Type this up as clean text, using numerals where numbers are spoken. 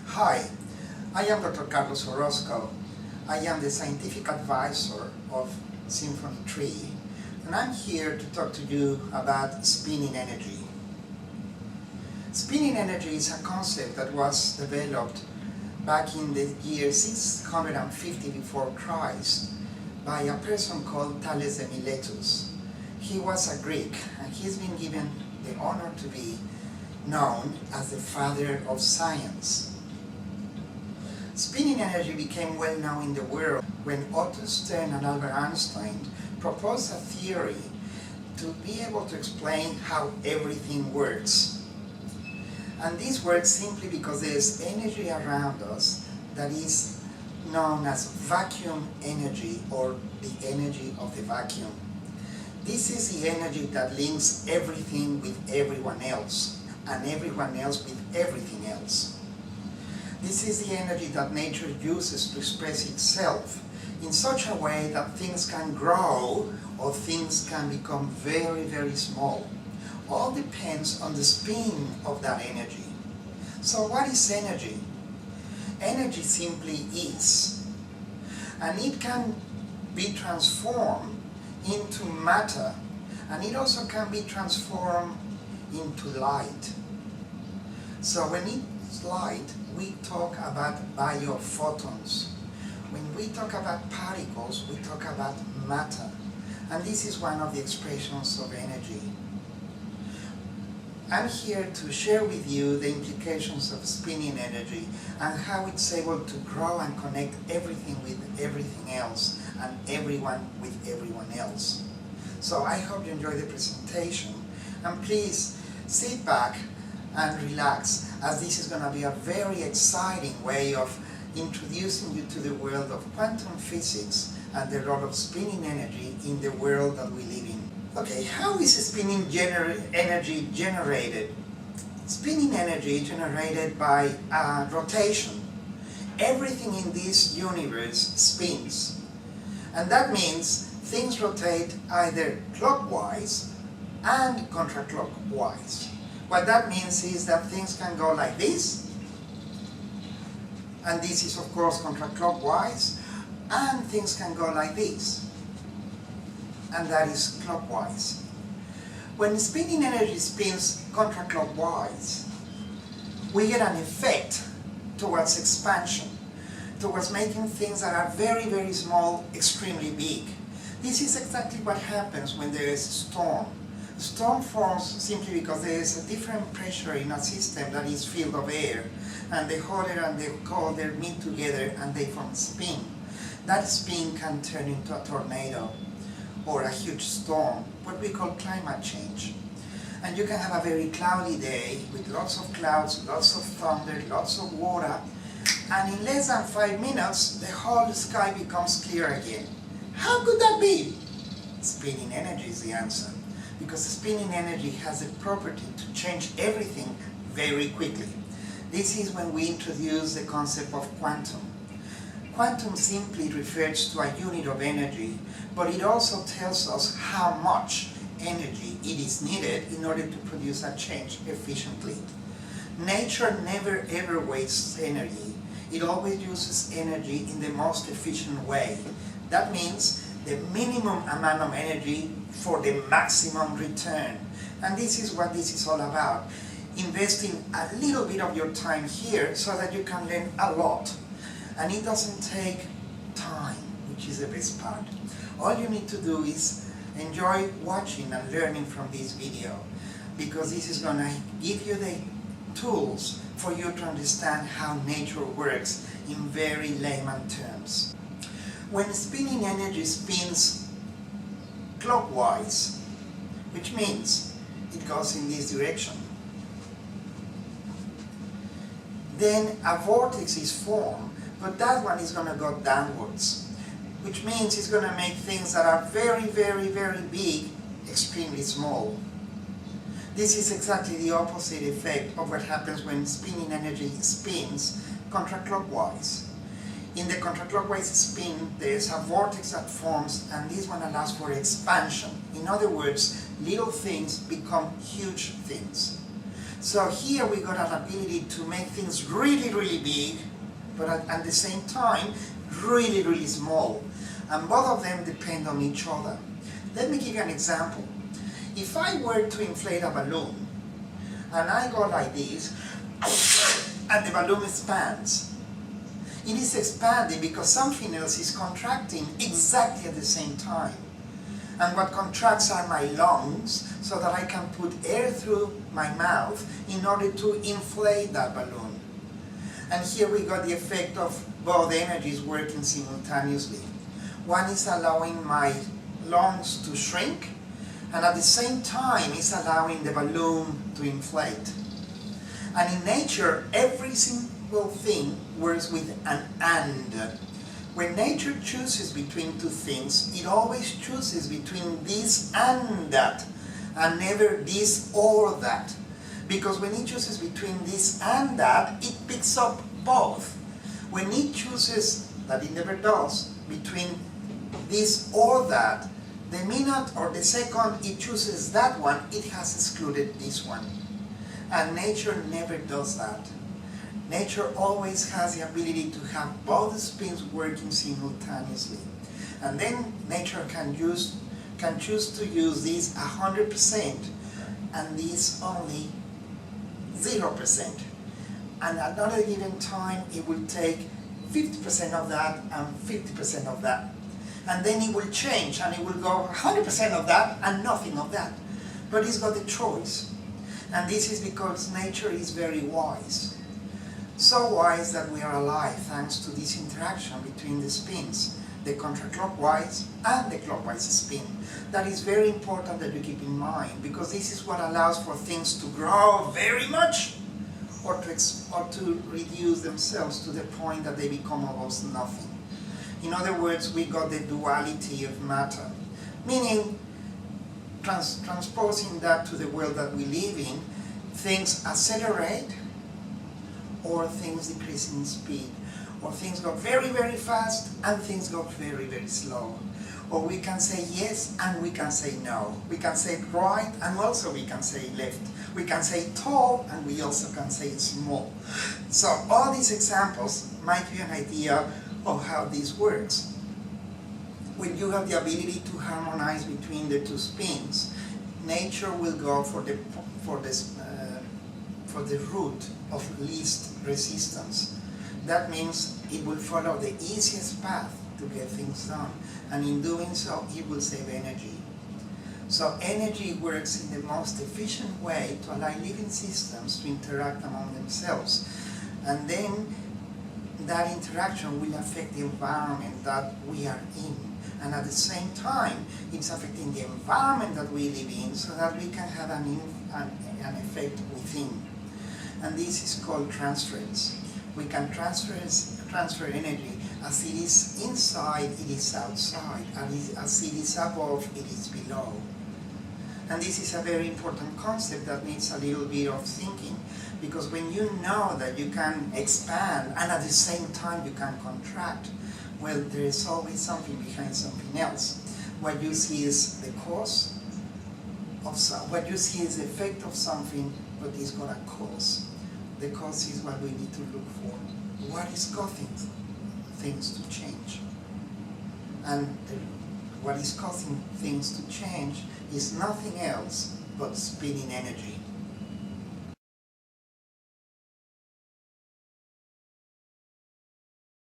Hi, I am Dr. Carlos Orozco. I am the scientific advisor of Symphony 3, and I'm here to talk to you about spinning energy. Spinning energy is a concept that was developed back in the year 650 before Christ by a person called Thales de Miletus. He was a Greek, and he's been given the honor to be known as the father of science. Spinning energy became well known in the world when Otto Stern and Albert Einstein proposed a theory to be able to explain how everything works. And this works simply because there is energy around us that is known as vacuum energy, or the energy of the vacuum. This is the energy that links everything with everyone else, and everyone else with everything else. This is the energy that nature uses to express itself in such a way that things can grow or things can become very, very small. All depends on the spin of that energy. So what is energy? Energy simply is. And it can be transformed into matter, and it also can be transformed into light. So when it's light, we talk about biophotons. When we talk about particles, we talk about matter. And this is one of the expressions of energy. I'm here to share with you the implications of spinning energy and how it's able to grow and connect everything with everything else and everyone with everyone else. So I hope you enjoy the presentation, and please sit back and relax, as this is going to be a very exciting way of introducing you to the world of quantum physics and the role of spinning energy in the world that we live in. Okay, how is spinning energy generated? Spinning energy is generated by rotation. Everything in this universe spins. And that means things rotate either clockwise and counterclockwise. What that means is that things can go like this, and this is of course counterclockwise, and things can go like this, and that is clockwise. When spinning energy spins counterclockwise, we get an effect towards expansion, towards making things that are very, very small extremely big. This is exactly what happens when there is a storm. The storm forms simply because there is a different pressure in a system that is filled of air, and the hotter and the colder meet together and they form spin. That spin can turn into a tornado or a huge storm, what we call climate change. And you can have a very cloudy day with lots of clouds, lots of thunder, lots of water, and in less than 5 minutes the whole sky becomes clear again. How could that be? Spinning energy is the answer. Because spinning energy has the property to change everything very quickly. This is when we introduce the concept of quantum. Quantum simply refers to a unit of energy, but it also tells us how much energy it is needed in order to produce a change efficiently. Nature never ever wastes energy. It always uses energy in the most efficient way. That means the minimum amount of energy for the maximum return. And this is what this is all about. Investing a little bit of your time here so that you can learn a lot. And it doesn't take time, which is the best part. All you need to do is enjoy watching and learning from this video, because this is going to give you the tools for you to understand how nature works in very layman terms. When spinning energy spins clockwise, which means it goes in this direction, then a vortex is formed, but that one is going to go downwards, which means it's going to make things that are very, very, very big extremely small. This is exactly the opposite effect of what happens when spinning energy spins counterclockwise. In the counterclockwise spin, there is a vortex that forms, and this one allows for expansion. In other words, little things become huge things. So here we got an ability to make things really, really big, but at the same time, really, really small. And both of them depend on each other. Let me give you an example. If I were to inflate a balloon, and I go like this, and the balloon expands, it is expanding because something else is contracting exactly at the same time. And what contracts are my lungs, so that I can put air through my mouth in order to inflate that balloon. And here we got the effect of both energies working simultaneously. One is allowing my lungs to shrink, and at the same time is allowing the balloon to inflate. And in nature, every single thing works with an and. When nature chooses between two things, it always chooses between this and that, and never this or that. Because when it chooses between this and that, it picks up both. When it chooses, that it never does, between this or that, the minute or the second it chooses that one, it has excluded this one. And nature never does that. Nature always has the ability to have both spins working simultaneously. And then nature can choose to use this 100% and this only 0%. And at another given time it will take 50% of that and 50% of that. And then it will change and it will go 100% of that and nothing of that. But it's got the choice. And this is because nature is very wise. So wise that we are alive thanks to this interaction between the spins, the counterclockwise and the clockwise spin. That is very important that you keep in mind, because this is what allows for things to grow very much or to reduce themselves to the point that they become almost nothing. In other words, we got the duality of matter, meaning transposing that to the world that we live in, things accelerate or things decrease in speed, or things go very, very fast and things go very, very slow. Or we can say yes and we can say no. We can say right and also we can say left. We can say tall and we also can say small. So all these examples might give you an idea of how this works. When you have the ability to harmonize between the two spins, nature will go for the route of least resistance. That means it will follow the easiest path to get things done, and in doing so it will save energy. So energy works in the most efficient way to allow living systems to interact among themselves, and then that interaction will affect the environment that we are in, and at the same time it's affecting the environment that we live in, so that we can have an effect within. And this is called transference. We can transfer energy. As it is inside, it is outside. And as it is above, it is below. And this is a very important concept that needs a little bit of thinking. Because when you know that you can expand and at the same time you can contract, well, there is always something behind something else. What you see is the cause of what you see is the effect of something, but it's got a cause. The cause is what we need to look for. What is causing things to change? And what is causing things to change is nothing else but spinning energy.